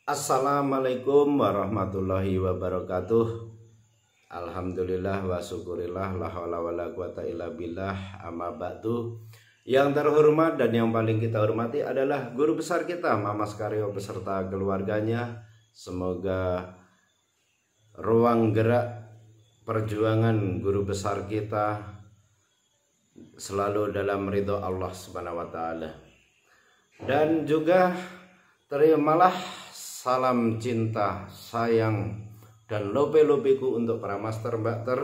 Assalamualaikum warahmatullahi wabarakatuh. Alhamdulillah wa syukurillah la haula wala quwata illa billah, amma ba'du. Yang terhormat dan yang paling kita hormati adalah guru besar kita Mas Karyo beserta keluarganya. Semoga ruang gerak perjuangan guru besar kita selalu dalam ridho Allah Subhanahu wa taala. Dan juga terimalah salam cinta, sayang, dan lope-lopeku untuk para master mbakter,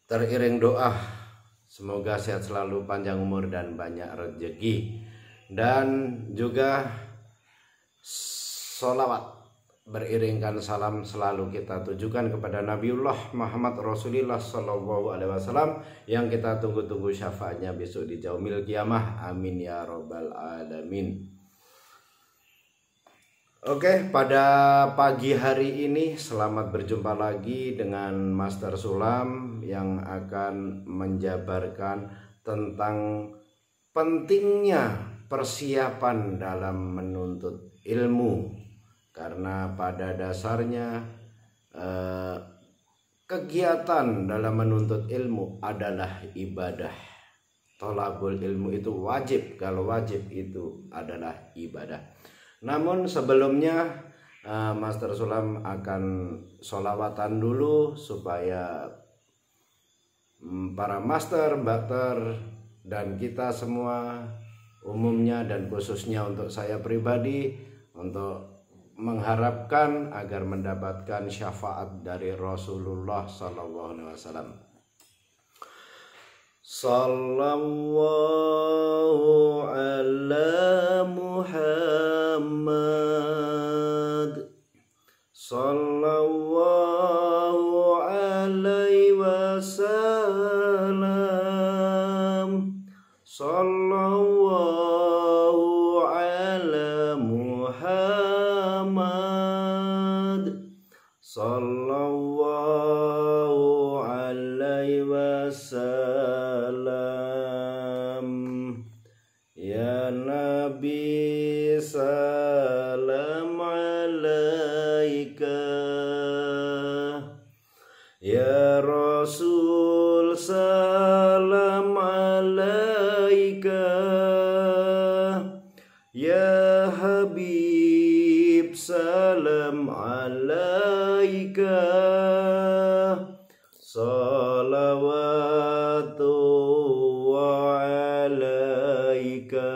teriring doa semoga sehat selalu, panjang umur dan banyak rezeki. Dan juga sholawat beriringkan salam selalu kita tujukan kepada Nabiullah Muhammad Rasulullah Sallallahu Alaihi Wasallam yang kita tunggu-tunggu syafaatnya besok di yaumil kiamah. Amin ya robbal alamin. Oke, pada pagi hari ini selamat berjumpa lagi dengan Master Sulam yang akan menjabarkan tentang pentingnya persiapan dalam menuntut ilmu. Karena pada dasarnya kegiatan dalam menuntut ilmu adalah ibadah. Thalabul ilmu itu wajib, kalau wajib itu adalah ibadah. Namun sebelumnya Master Sulam akan sholawatan dulu supaya para master, mbakter, dan kita semua umumnya dan khususnya untuk saya pribadi untuk mengharapkan agar mendapatkan syafaat dari Rasulullah Sallallahu Alaihi Wasallam. Sallallahu ala Muhammad, sallallahu alaihi wasallam, sallallahu ala Muhammad, sallallahu alaihi wasallam. Ya Nabi salam alaika, ya Rasul salam alaika, ya Habib salam alaika, salawatu alaika,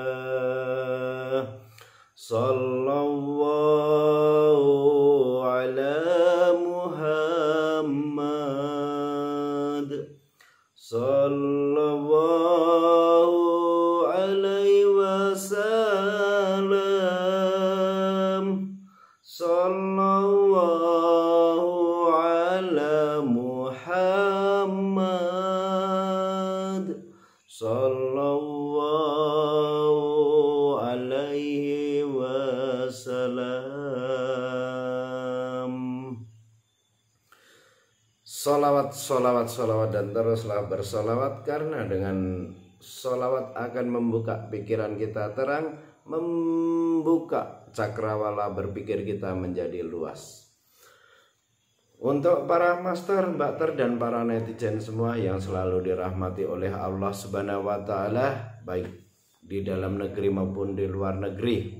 sallallahu ala Muhammad, sallallahu alaihi wasallam, sallallahu ala Muhammad, sallallahu alaihi wasallam. Solawat dan teruslah bersolawat, karena dengan solawat akan membuka pikiran kita terang, membuka cakrawala berpikir kita menjadi luas. Untuk para master, mbakter, dan para netizen semua yang selalu dirahmati oleh Allah Subhanahu wa taala, baik di dalam negeri maupun di luar negeri.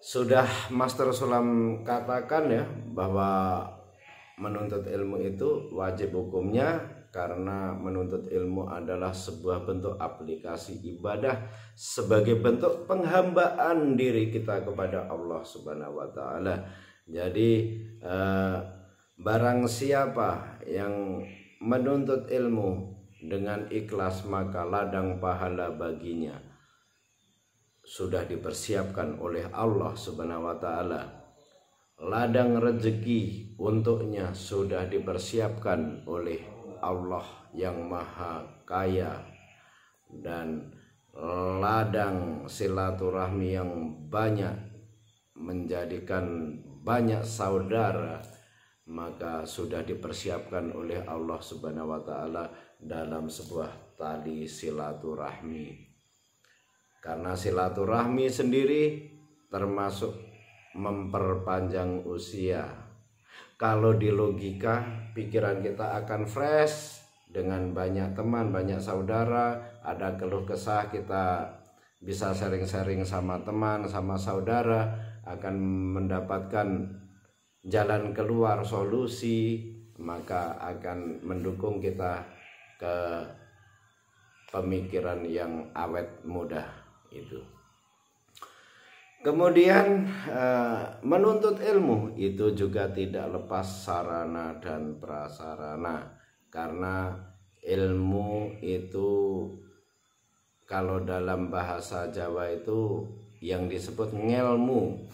Sudah Master Sulam katakan ya bahwa menuntut ilmu itu wajib hukumnya, karena menuntut ilmu adalah sebuah bentuk aplikasi ibadah sebagai bentuk penghambaan diri kita kepada Allah Subhanahu wa taala. Jadi barang siapa yang menuntut ilmu dengan ikhlas, maka ladang pahala baginya sudah dipersiapkan oleh Allah Subhanahu wa taala. Ladang rezeki untuknya sudah dipersiapkan oleh Allah yang Maha Kaya, dan ladang silaturahmi yang banyak menjadikan banyak saudara maka sudah dipersiapkan oleh Allah Subhanahu wa taala dalam sebuah tali silaturahmi. Karena silaturahmi sendiri termasuk memperpanjang usia. Kalau di logika, pikiran kita akan fresh dengan banyak teman, banyak saudara. Ada keluh kesah, kita bisa sharing-sharing sama teman, sama saudara, akan mendapatkan jalan keluar, solusi, maka akan mendukung kita ke pemikiran yang awet muda itu. Kemudian menuntut ilmu itu juga tidak lepas sarana dan prasarana, karena ilmu itu kalau dalam bahasa Jawa itu yang disebut ngelmu,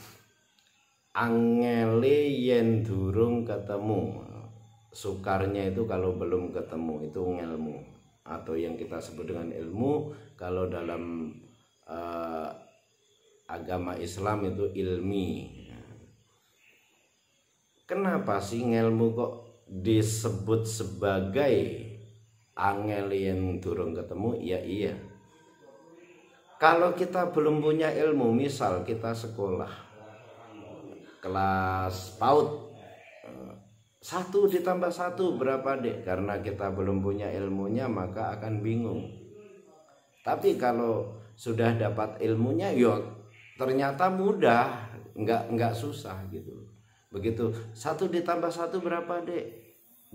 angele yen durung ketemu. Sukarnya itu kalau belum ketemu itu ngelmu, atau yang kita sebut dengan ilmu kalau dalam agama Islam itu ilmi. Kenapa sih ngelmu kok disebut sebagai angel yang durung ketemu? Ya iya, kalau kita belum punya ilmu, misal kita sekolah kelas PAUD, 1 ditambah 1 berapa dek? Karena kita belum punya ilmunya maka akan bingung. Tapi kalau sudah dapat ilmunya, yuk ternyata mudah, nggak susah gitu. Begitu 1 ditambah 1 berapa dek?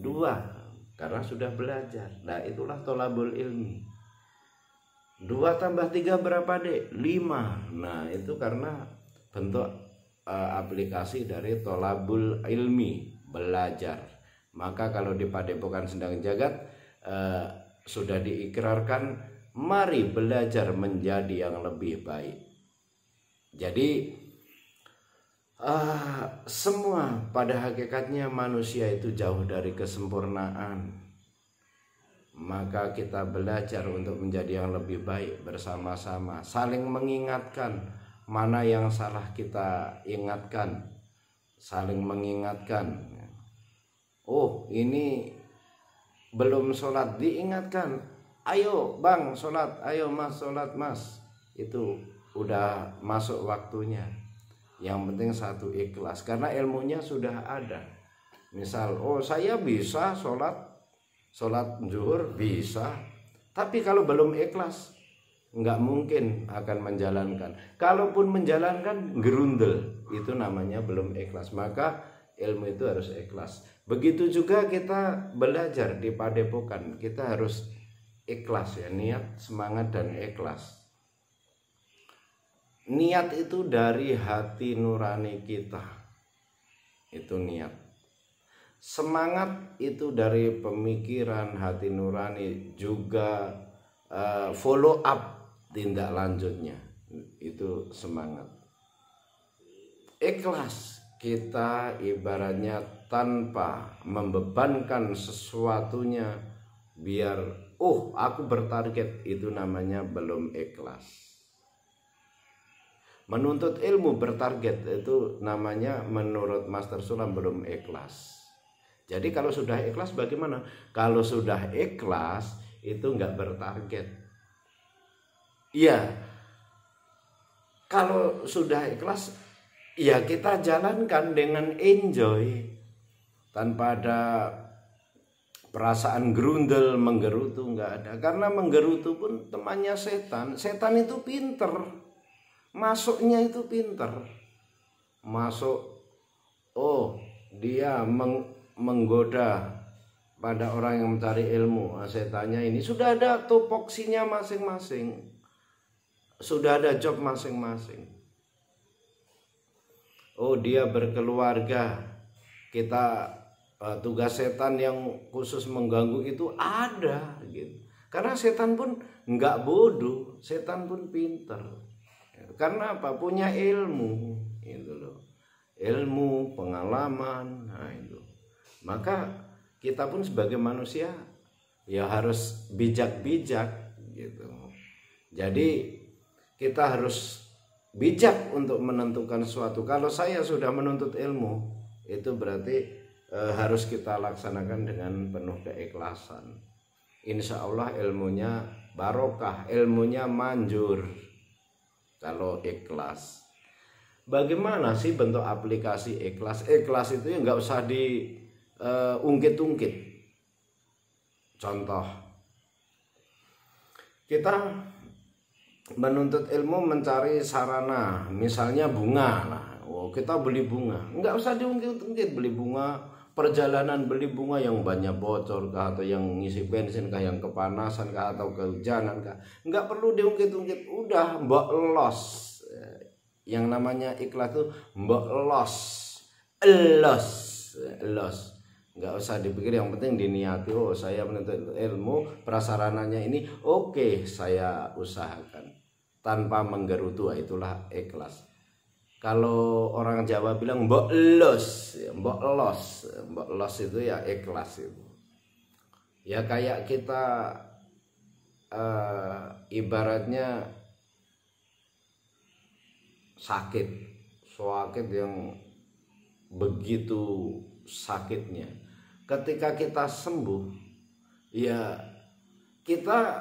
2, karena sudah belajar. Nah itulah tolabul ilmi. 2 tambah 3 berapa dek? 5. Nah itu karena bentuk aplikasi dari tolabul ilmi, belajar. Maka kalau di Padepokan Sendang Jagat sudah diikrarkan, mari belajar menjadi yang lebih baik. Jadi semua pada hakikatnya manusia itu jauh dari kesempurnaan. Maka kita belajar untuk menjadi yang lebih baik bersama-sama, saling mengingatkan, mana yang salah kita ingatkan, saling mengingatkan. Oh ini belum sholat, diingatkan, ayo bang sholat, ayo mas sholat mas, itu udah masuk waktunya. Yang penting satu ikhlas, karena ilmunya sudah ada. Misal, oh saya bisa sholat zuhur bisa, tapi kalau belum ikhlas nggak mungkin akan menjalankan. Kalaupun menjalankan gerundel, itu namanya belum ikhlas. Maka ilmu itu harus ikhlas. Begitu juga kita belajar di Padepokan, kita harus ikhlas ya, niat, semangat dan ikhlas. Niat itu dari hati nurani kita, itu niat. Semangat itu dari pemikiran hati nurani, juga follow up tindak lanjutnya, itu semangat. Ikhlas, kita ibaratnya tanpa membebankan sesuatunya, biar aku bertarget, itu namanya belum ikhlas. Menuntut ilmu bertarget itu namanya menurut Master Sulam belum ikhlas. Jadi kalau sudah ikhlas bagaimana? Kalau sudah ikhlas itu nggak bertarget. Iya, kalau sudah ikhlas ya kita jalankan dengan enjoy, tanpa ada perasaan gerundel, menggerutu, nggak ada. Karena menggerutu pun temannya setan. Setan itu pinter, masuknya itu pinter. Masuk, dia menggoda pada orang yang mencari ilmu. Setannya ini sudah ada tupoksinya masing-masing, sudah ada job masing-masing. Dia berkeluarga, kita tugas setan yang khusus mengganggu itu ada gitu. Karena setan pun nggak bodoh, setan pun pinter. Karena apa? Punya ilmu, itu loh. Ilmu, pengalaman, nah itu. Maka kita pun sebagai manusia ya harus bijak-bijak gitu. Jadi kita harus bijak untuk menentukan sesuatu. Kalau saya sudah menuntut ilmu, itu berarti harus kita laksanakan dengan penuh keikhlasan. Insya Allah ilmunya barokah, ilmunya manjur kalau ikhlas. Bagaimana sih bentuk aplikasi ikhlas? Ikhlas itu ya nggak usah diungkit-ungkit. Contoh, kita menuntut ilmu mencari sarana, misalnya bunga. Nah, kita beli bunga, nggak usah diungkit-ungkit. Beli bunga, perjalanan beli bunga yang banyak bocor kah, atau yang ngisi bensin kah, yang kepanasan kah, atau kehujanan kah, nggak perlu diungkit-ungkit. Udah mbok los. Yang namanya ikhlas tuh mbok los, nggak usah dipikir, yang penting diniati. Oh, saya menuntut ilmu, prasarananya ini oke, saya usahakan tanpa menggerutu. Itulah ikhlas. Kalau orang Jawa bilang mbok los, mbok los itu ya ikhlas itu. Ya kayak kita ibaratnya sakit yang begitu sakitnya. Ketika kita sembuh, ya kita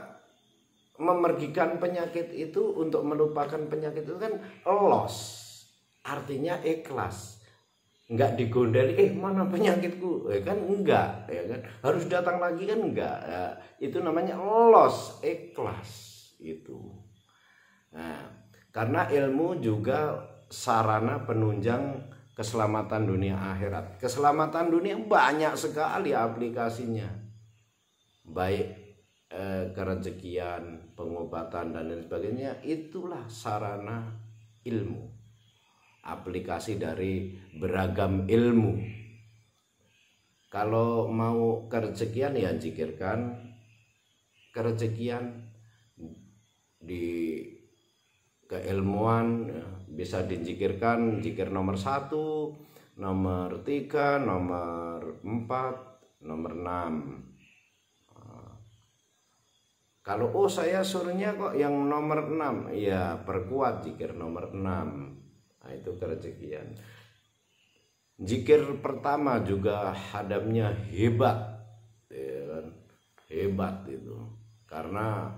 memergikan penyakit itu untuk melupakan penyakit itu kan los. Artinya ikhlas. Enggak digondeli, mana penyakitku? Kan enggak, ya kan? Harus datang lagi kan enggak. Ya, itu namanya los, ikhlas itu. Nah, karena ilmu juga sarana penunjang keselamatan dunia akhirat. Keselamatan dunia banyak sekali aplikasinya. Baik kerezekian, pengobatan dan lain sebagainya, itulah sarana ilmu. Aplikasi dari beragam ilmu. Kalau mau kerezekian ya zikirkan kerezekian. Di keilmuan ya, bisa dizikirkan zikir nomor 1, nomor 3, nomor 4, nomor 6. Kalau saya suruhnya kok yang nomor 6, ya perkuat zikir nomor 6. Nah, itu kerezekian. Zikir pertama juga hadamnya hebat, ya kan? Hebat itu, karena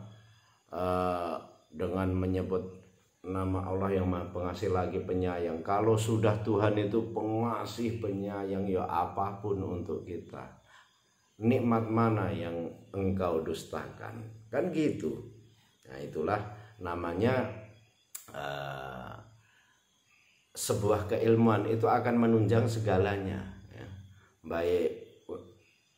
dengan menyebut nama Allah yang Maha Pengasih lagi Penyayang. Kalau sudah Tuhan itu pengasih penyayang, ya apapun untuk kita, nikmat mana yang engkau dustakan, kan gitu. Nah, itulah namanya sebuah keilmuan itu akan menunjang segalanya, ya. Baik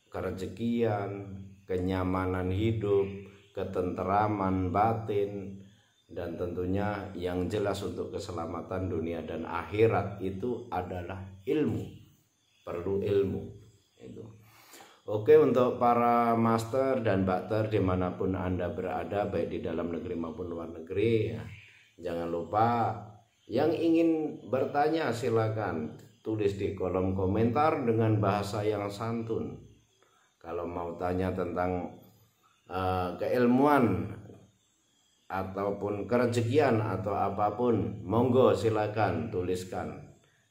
kerezekian, kenyamanan hidup, ketenteraman batin, dan tentunya yang jelas untuk keselamatan dunia dan akhirat itu adalah ilmu. Perlu ilmu itu. Oke, untuk para master dan bakter dimanapun Anda berada, baik di dalam negeri maupun luar negeri, ya, jangan lupa yang ingin bertanya silakan tulis di kolom komentar dengan bahasa yang santun. Kalau mau tanya tentang keilmuan ataupun kerezekian atau apapun, monggo silakan tuliskan.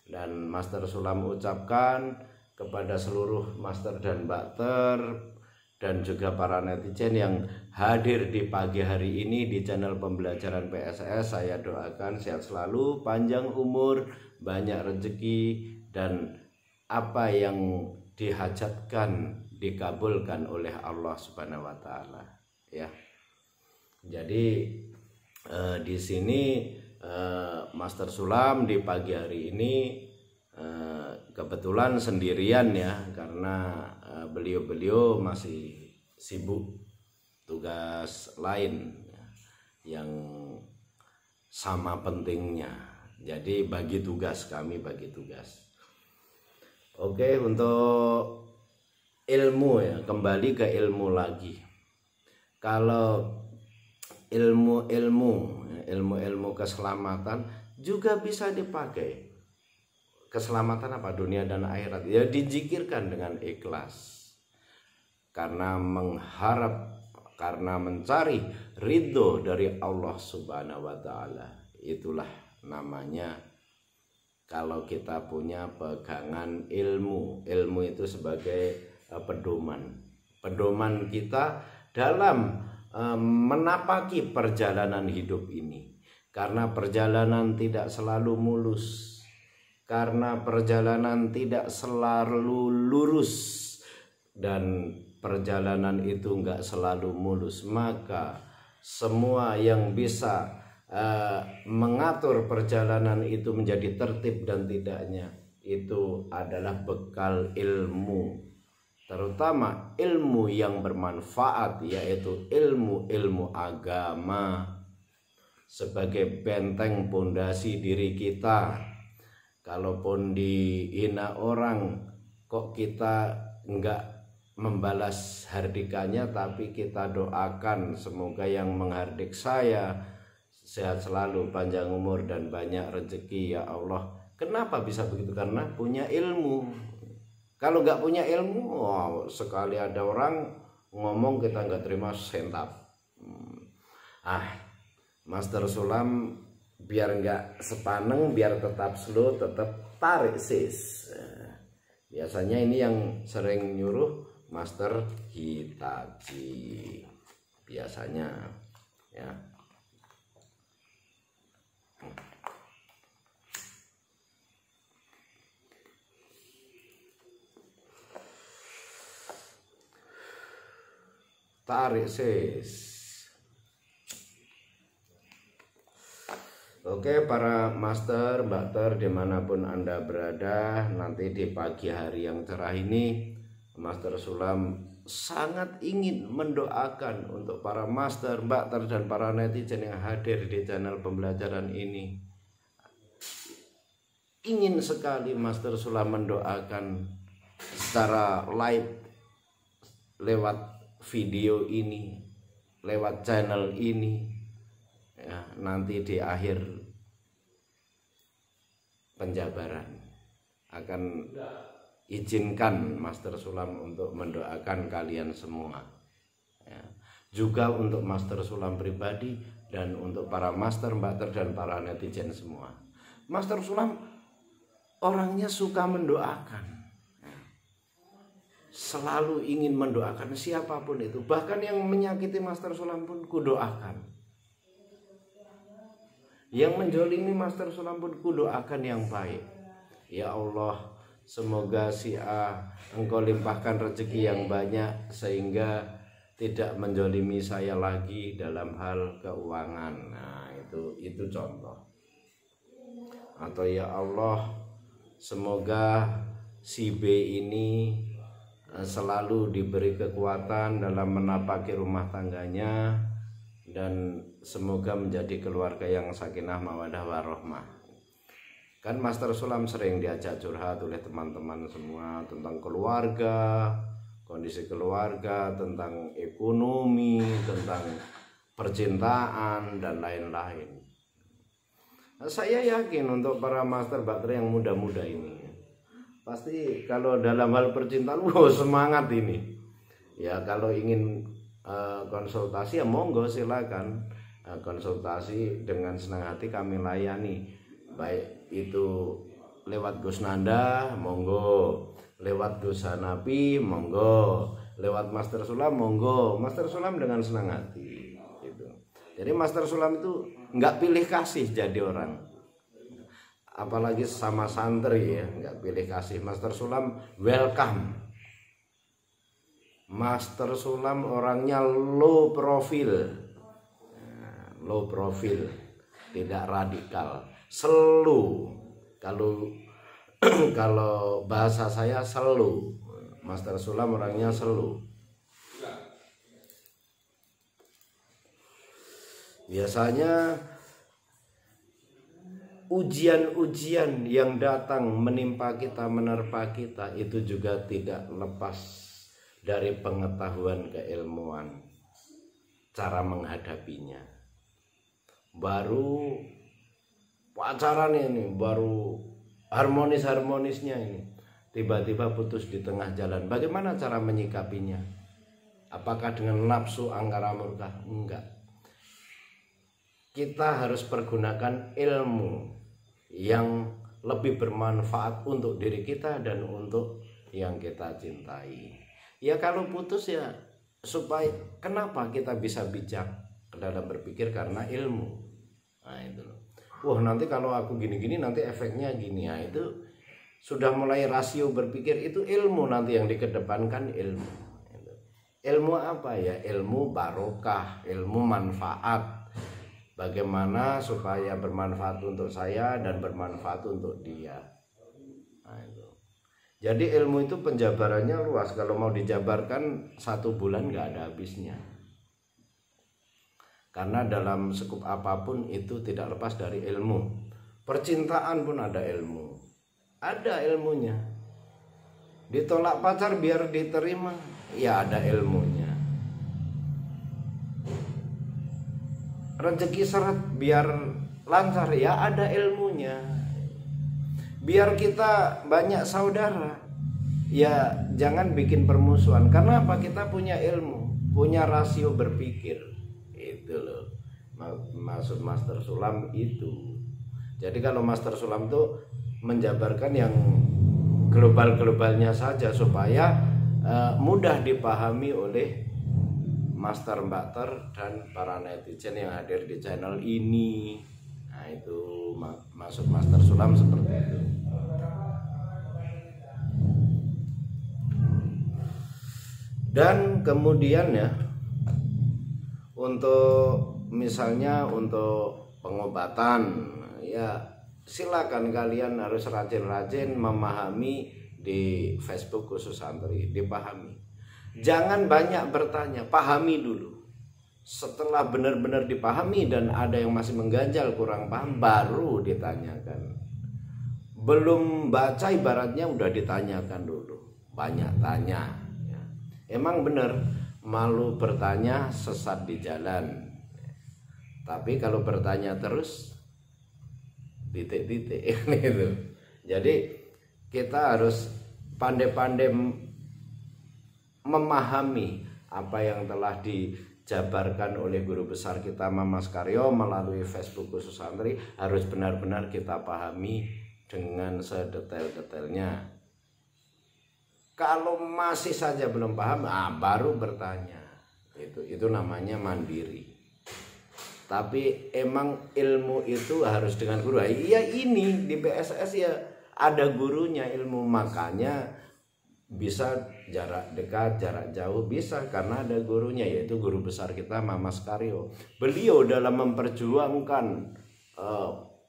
Dan Master Sulam ucapkan kepada seluruh master dan bakter dan juga para netizen yang hadir di pagi hari ini di channel pembelajaran PSS, saya doakan sehat selalu, panjang umur, banyak rezeki, dan apa yang dihajatkan dikabulkan oleh Allah Subhanahu wa taala, ya. Jadi di sini Master Sulam di pagi hari ini kebetulan sendirian, ya, karena beliau masih sibuk tugas lain, ya, yang sama pentingnya. Jadi kami bagi tugas. Oke, untuk ilmu, ya, kembali ke ilmu lagi. Kalau ilmu keselamatan juga bisa dipakai. Keselamatan apa? Dunia dan akhirat. Ya, dizikirkan dengan ikhlas. Karena mencari ridho dari Allah Subhanahu wa taala. Itulah namanya kalau kita punya pegangan ilmu. Ilmu itu sebagai pedoman kita dalam menapaki perjalanan hidup ini. karena perjalanan tidak selalu mulus, karena perjalanan tidak selalu lurus, dan perjalanan itu enggak selalu mulus. Maka semua yang bisa mengatur perjalanan itu menjadi tertib dan tidaknya, itu adalah bekal ilmu, terutama ilmu yang bermanfaat, yaitu ilmu agama sebagai benteng pondasi diri kita. Kalaupun dihina orang, kok kita enggak membalas hardikannya, tapi kita doakan semoga yang menghardik saya sehat selalu, panjang umur dan banyak rezeki ya Allah. Kenapa bisa begitu? Karena punya ilmu. Kalau nggak punya ilmu, wow, sekali ada orang ngomong kita nggak terima sentap. Master Sulam biar nggak sepaneng, biar tetap slow, tetap tarik sis. Biasanya ini yang sering nyuruh Master Hitachi biasanya ya. Tarik sis. Oke, para master, mbakter dimanapun Anda berada, nanti di pagi hari yang cerah ini Master Sulam sangat ingin mendoakan untuk para master, mbakter dan para netizen yang hadir di channel pembelajaran ini. Ingin sekali Master Sulam mendoakan secara live lewat video ini, lewat channel ini ya, nanti di akhir penjabaran akan izinkan Master Sulam untuk mendoakan kalian semua ya. Juga untuk Master Sulam pribadi dan untuk para master, mbakter dan para netizen semua. Master Sulam orangnya suka mendoakan ya. Selalu ingin mendoakan siapapun itu, bahkan yang menyakiti Master Sulam pun kudoakan. Yang menjolimi Master Sulam pun kudoakan yang baik. Ya Allah, semoga si A engkau limpahkan rezeki yang banyak sehingga tidak menjolimi saya lagi dalam hal keuangan. Nah, itu contoh. Atau ya Allah, semoga si B ini selalu diberi kekuatan dalam menapaki rumah tangganya, dan semoga menjadi keluarga yang sakinah mawaddah warahmah. Kan Master Sulam sering diajak curhat oleh teman-teman semua tentang keluarga, kondisi keluarga, tentang ekonomi, tentang percintaan dan lain-lain. Nah, saya yakin untuk para master bakteri yang muda-muda ini pasti kalau dalam hal percintaan semangat ini. Ya kalau ingin konsultasi ya monggo silakan konsultasi, dengan senang hati kami layani, baik itu lewat Gus Nanda monggo, lewat Gus Hanapi monggo, lewat Master Sulam monggo. Master Sulam dengan senang hati gitu. Jadi Master Sulam itu nggak pilih kasih jadi orang, apalagi sama santri ya, nggak pilih kasih. Master Sulam welcome. Master Sulam orangnya low profil, tidak radikal, selu. Kalau bahasa saya selu. Master Sulam orangnya selu. Biasanya ujian-ujian yang datang menimpa kita, menerpa kita, itu juga tidak lepas dari pengetahuan keilmuan, cara menghadapinya. Baru pacaran ini, baru harmonis-harmonisnya ini, tiba-tiba putus di tengah jalan. Bagaimana cara menyikapinya? Apakah dengan nafsu, angkara murka? Enggak. Kita harus pergunakan ilmu yang lebih bermanfaat untuk diri kita dan untuk yang kita cintai. Ya kalau putus ya supaya kenapa kita bisa bijak dalam berpikir? Karena ilmu. Nah itu loh. Wah nanti kalau aku gini-gini nanti efeknya gini. Nah itu sudah mulai rasio berpikir, itu ilmu nanti yang dikedepankan, ilmu. Ilmu apa ya? Ilmu barokah, ilmu manfaat. Bagaimana supaya bermanfaat untuk saya dan bermanfaat untuk dia. Nah itu. Jadi ilmu itu penjabarannya luas. Kalau mau dijabarkan 1 bulan nggak ada habisnya. Karena dalam sekup apapun itu tidak lepas dari ilmu. Percintaan pun ada ilmu. Ada ilmunya. Ditolak pacar biar diterima, ya ada ilmunya. Rezeki seret biar lancar, ya ada ilmunya. Biar kita banyak saudara, ya jangan bikin permusuhan. Karena apa? Kita punya ilmu, punya rasio berpikir. Itu loh maksud Master Sulam itu. Jadi kalau Master Sulam itu menjabarkan yang global-globalnya saja supaya mudah dipahami oleh Master Mbak Ter dan para netizen yang hadir di channel ini. Nah itu maksud Master Sulam seperti itu. Dan kemudian ya, untuk misalnya untuk pengobatan, ya silakan kalian harus rajin-rajin memahami di Facebook khusus santri, dipahami. Jangan banyak bertanya, pahami dulu. Setelah benar-benar dipahami dan ada yang masih mengganjal, kurang paham, baru ditanyakan. Belum baca ibaratnya udah ditanyakan dulu, banyak tanya. Emang benar, malu bertanya sesat di jalan. Tapi kalau bertanya terus, titik-titik gitu. Jadi kita harus pandai-pandai memahami apa yang telah dijabarkan oleh guru besar kita Mamas Karyo melalui Facebook khusus santri, harus benar-benar kita pahami dengan sedetail-detailnya. Kalau masih saja belum paham, baru bertanya. Itu namanya mandiri. Tapi emang ilmu itu harus dengan guru. Iya, ini di PSS ya ada gurunya ilmu, makanya bisa jarak dekat, jarak jauh bisa karena ada gurunya, yaitu guru besar kita Mamas Karyo. Beliau dalam memperjuangkan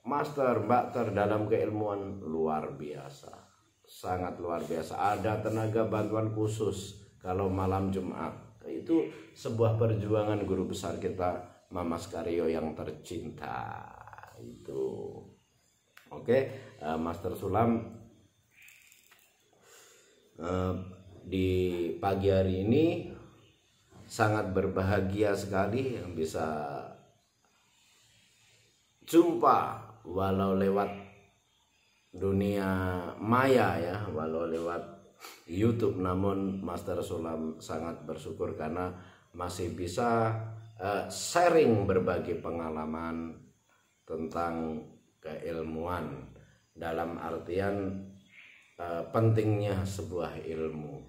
Master Mbak Ter dalam keilmuan luar biasa. Sangat luar biasa. Ada tenaga bantuan khusus kalau malam Jumat. Itu sebuah perjuangan guru besar kita Mamas Karyo yang tercinta. Itu. Oke, Master Sulam di pagi hari ini sangat berbahagia sekali yang bisa jumpa walau lewat dunia maya ya, walau lewat YouTube, namun Master Sulam sangat bersyukur karena masih bisa sharing berbagi pengalaman tentang keilmuan, dalam artian pentingnya sebuah ilmu.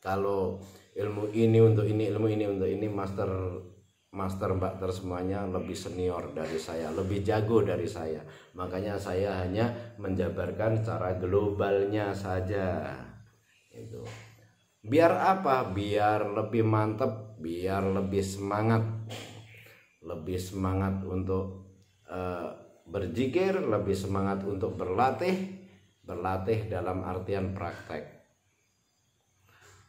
Kalau ilmu ini untuk ini, ilmu ini untuk ini, Master Mbak Ter semuanya lebih senior dari saya, lebih jago dari saya. Makanya saya hanya menjabarkan secara globalnya saja. Itu. Biar apa? Biar lebih mantep, biar lebih semangat. Lebih semangat untuk berzikir, lebih semangat untuk berlatih. Berlatih dalam artian praktek.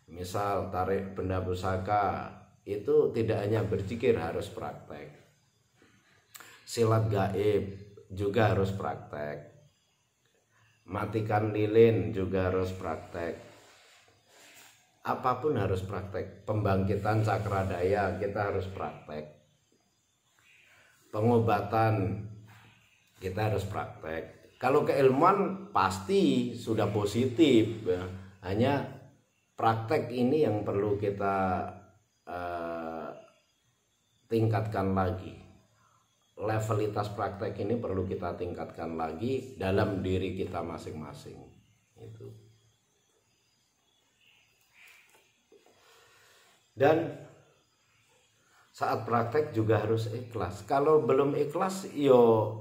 Misal tarik benda pusaka, itu tidak hanya berzikir, harus praktek. Silat gaib juga harus praktek. Matikan lilin juga harus praktek. Apapun harus praktek. Pembangkitan cakradaya kita harus praktek. Pengobatan kita harus praktek. Kalau keilmuan pasti sudah positif ya. Hanya praktek ini yang perlu kita tingkatkan lagi. Levelitas praktek ini perlu kita tingkatkan lagi dalam diri kita masing-masing. Itu. Dan saat praktek juga harus ikhlas. Kalau belum ikhlas, yo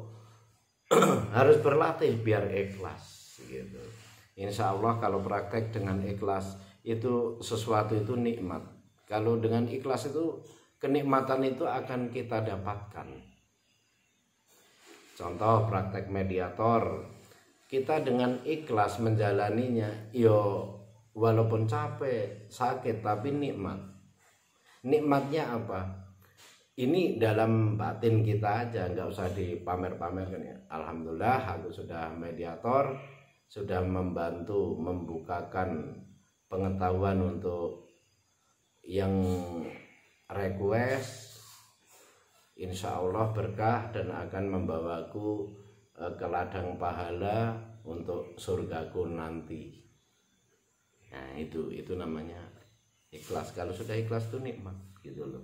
harus berlatih biar ikhlas gitu. Insya Allah kalau praktek dengan ikhlas itu sesuatu itu nikmat. Kalau dengan ikhlas itu kenikmatan itu akan kita dapatkan. Contoh praktek mediator, kita dengan ikhlas menjalaninya, yo walaupun capek, sakit, tapi nikmat. Nikmatnya apa? Ini dalam batin kita aja, nggak usah dipamer-pamerkan ya. Alhamdulillah aku sudah mediator, sudah membantu membukakan pengetahuan untuk yang request. Insya Allah berkah dan akan membawaku ke ladang pahala untuk surgaku nanti. Nah itu namanya ikhlas. Kalau sudah ikhlas itu nikmat gitu loh.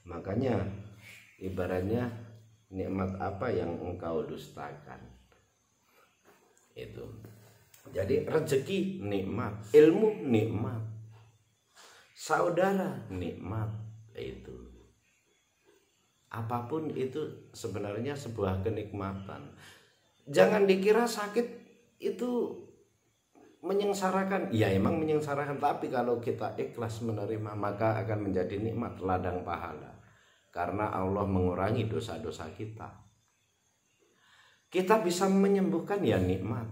Makanya ibaratnya nikmat apa yang engkau dustakan itu. Jadi rezeki nikmat, ilmu nikmat, saudara nikmat. Itu apapun itu sebenarnya sebuah kenikmatan. Jangan dikira sakit itu menyengsarakan. Ya emang menyengsarakan, tapi kalau kita ikhlas menerima maka akan menjadi nikmat, ladang pahala. Karena Allah mengurangi dosa-dosa kita. Kita bisa menyembuhkan ya nikmat.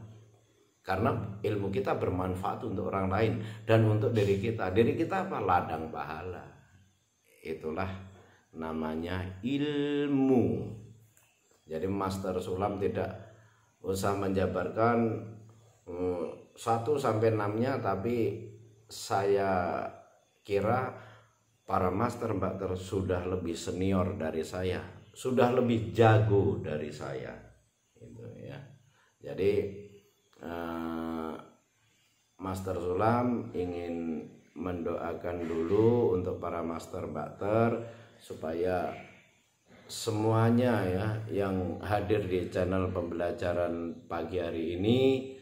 Karena ilmu kita bermanfaat untuk orang lain dan untuk diri kita. Diri kita apa? Ladang pahala. Itulah namanya ilmu. Jadi Master Sulam tidak usah menjabarkan 1 sampai 6-nya, tapi saya kira para master mbak sudah lebih senior dari saya, sudah lebih jago dari saya gitu ya. Jadi Master Sulam ingin mendoakan dulu untuk para master bakter supaya semuanya ya yang hadir di channel pembelajaran pagi hari ini,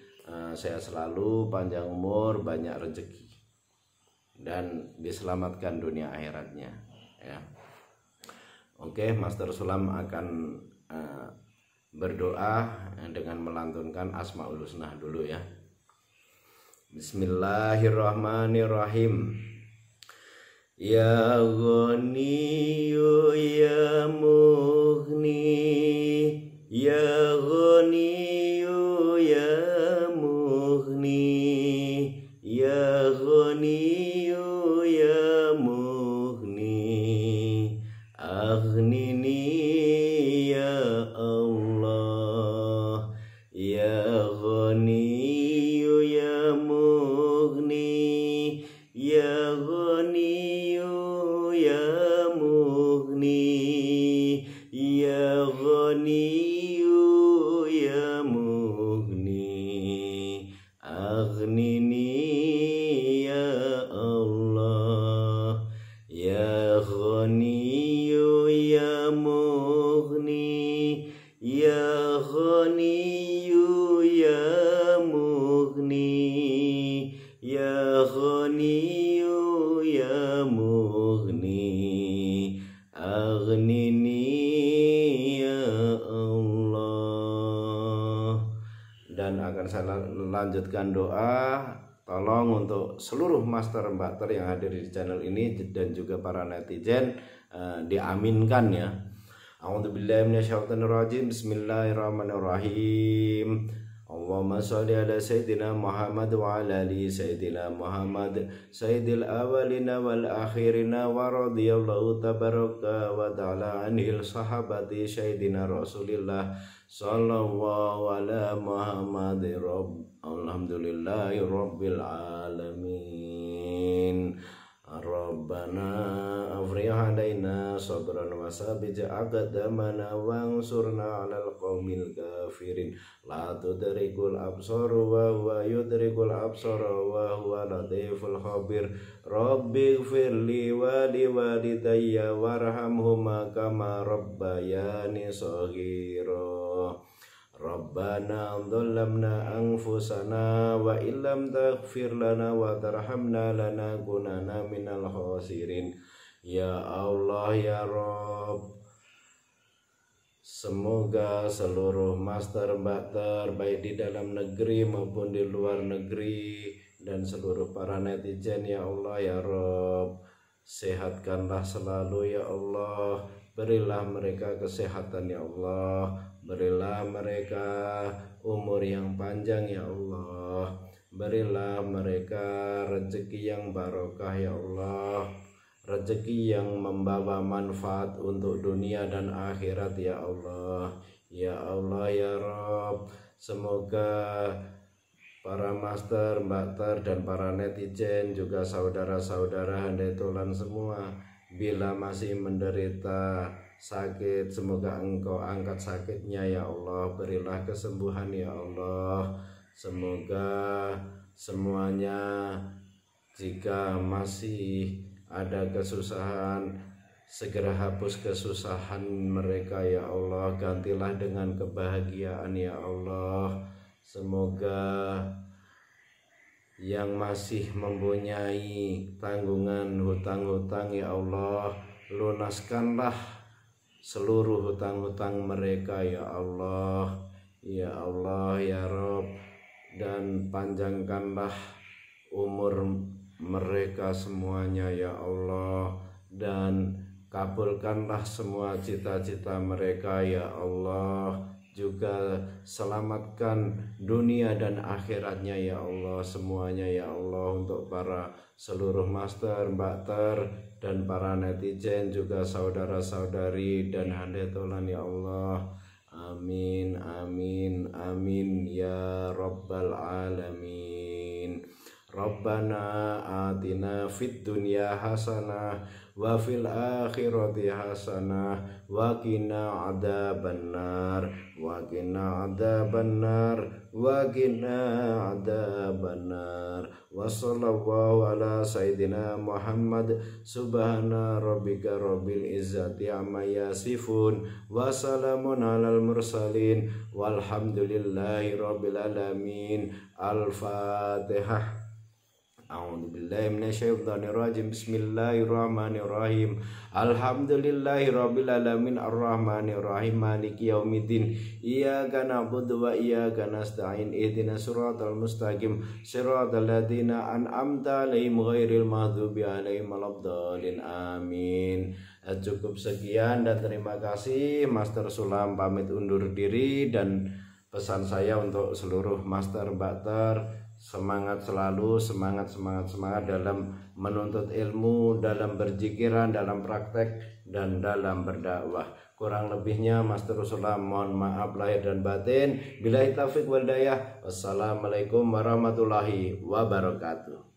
saya selalu panjang umur, banyak rezeki dan diselamatkan dunia akhiratnya ya. Oke, Master Sulam akan berdoa dengan melantunkan Asmaul Husna dulu ya. Bismillahirrahmanirrahim. Ya Ghaniyu ya Mughni, ya Ghaniyu ya Mughni, ya Ghaniyu ya Mughni, aghnini ya Allah, ya Ghaniyu ya Mughni, ya Ghaniyu ya Mughni, ya Ghaniyu ya Mughni, aghnini ya Allah, ya Ghaniyu ya Mughni, ya Ghaniyu ya Mughni, ya Ghaniyu ya Mughni, aghnini ya Allah. Dan akan saya lanjutkan doa. Tolong untuk seluruh master mbakter yang hadir di channel ini dan juga para netizen diaminkan ya. A'udzubillahi minasyaitonirrajim. Bismillahirrahmanirrahim. Allahumma sholli ala sayyidina Muhammad wa ala ali sayyidina Muhammad sayyidil awalina wal akhirina wa radhiyallahu tabaraka wa ta'ala anil sahabati sayyidina Rasulillah sallallahu ala Muhammad alhamdulillahi rabbil alamin. Rabbana afrigh alaina sabran wa sabij aqdamana wansurna 'alal qaumil kafirin. La tudrikul absar wa huwa yudrikul absar wa huwa latiful khabir. Rabbi ighfirli wa liwalidayya warhamhuma kama rabbayani shaghira. Rabbana dzalamna anfusana wa illam taghfir lana wa tarhamna lanakunanna minal khasirin. Ya Allah ya Rabb, semoga seluruh master mbakter baik di dalam negeri maupun di luar negeri dan seluruh para netizen ya Allah ya Rabb, sehatkanlah selalu ya Allah, berilah mereka kesehatan ya Allah, berilah mereka umur yang panjang ya Allah, berilah mereka rezeki yang barokah ya Allah, rezeki yang membawa manfaat untuk dunia dan akhirat ya Allah. Ya Allah ya Rabb, semoga para master, mbakter dan para netizen juga saudara-saudara handetolan semua, bila masih menderita sakit, semoga Engkau angkat sakitnya ya Allah, berilah kesembuhan ya Allah. Semoga semuanya, jika masih ada kesusahan, segera hapus kesusahan mereka ya Allah, gantilah dengan kebahagiaan ya Allah. Semoga yang masih mempunyai tanggungan hutang-hutang ya Allah, lunaskanlah seluruh hutang-hutang mereka ya Allah. Ya Allah ya Rabb, dan panjangkanlah umur mereka semuanya ya Allah, dan kabulkanlah semua cita-cita mereka ya Allah, juga selamatkan dunia dan akhiratnya ya Allah, semuanya ya Allah, untuk para seluruh master, mbakter dan para netizen, juga saudara-saudari dan handetolan ya Allah. Amin amin amin ya rabbal alamin. Rabbana atina fid dunya hasanah wa fil akhirati hasanah wa qina adzabannar wa qina adzabannar wa qina adzabannar. Wa sallallahu ala sayyidina Muhammad, subhana rabbika rabbil izzati amma yasifun wa salamun alal mursalin walhamdulillahi rabbil alamin. Al-Fatihah. A'udzubillahi minasyaitonirrajim. Bismillahirrahmanirrahim. Alhamdulillahirabbil alamin arrahmanirrahim maliki yaumiddin. Iyyaka na'budu wa iyyaka nasta'in. Ihdinas siratal mustaqim. Siratal ladzina an'amta 'alaihim ghairil maghdubi 'alaihim waladdallin. Amin. Cukup sekian dan terima kasih. Master Sulam pamit undur diri, dan pesan saya untuk seluruh master mbakter, semangat selalu, semangat dalam menuntut ilmu, dalam berjikiran, dalam praktek, dan dalam berdakwah. Kurang lebihnya Master Sulam mohon maaf lahir dan batin. Billahi taufiq wal hidayah. Wassalamualaikum warahmatullahi wabarakatuh.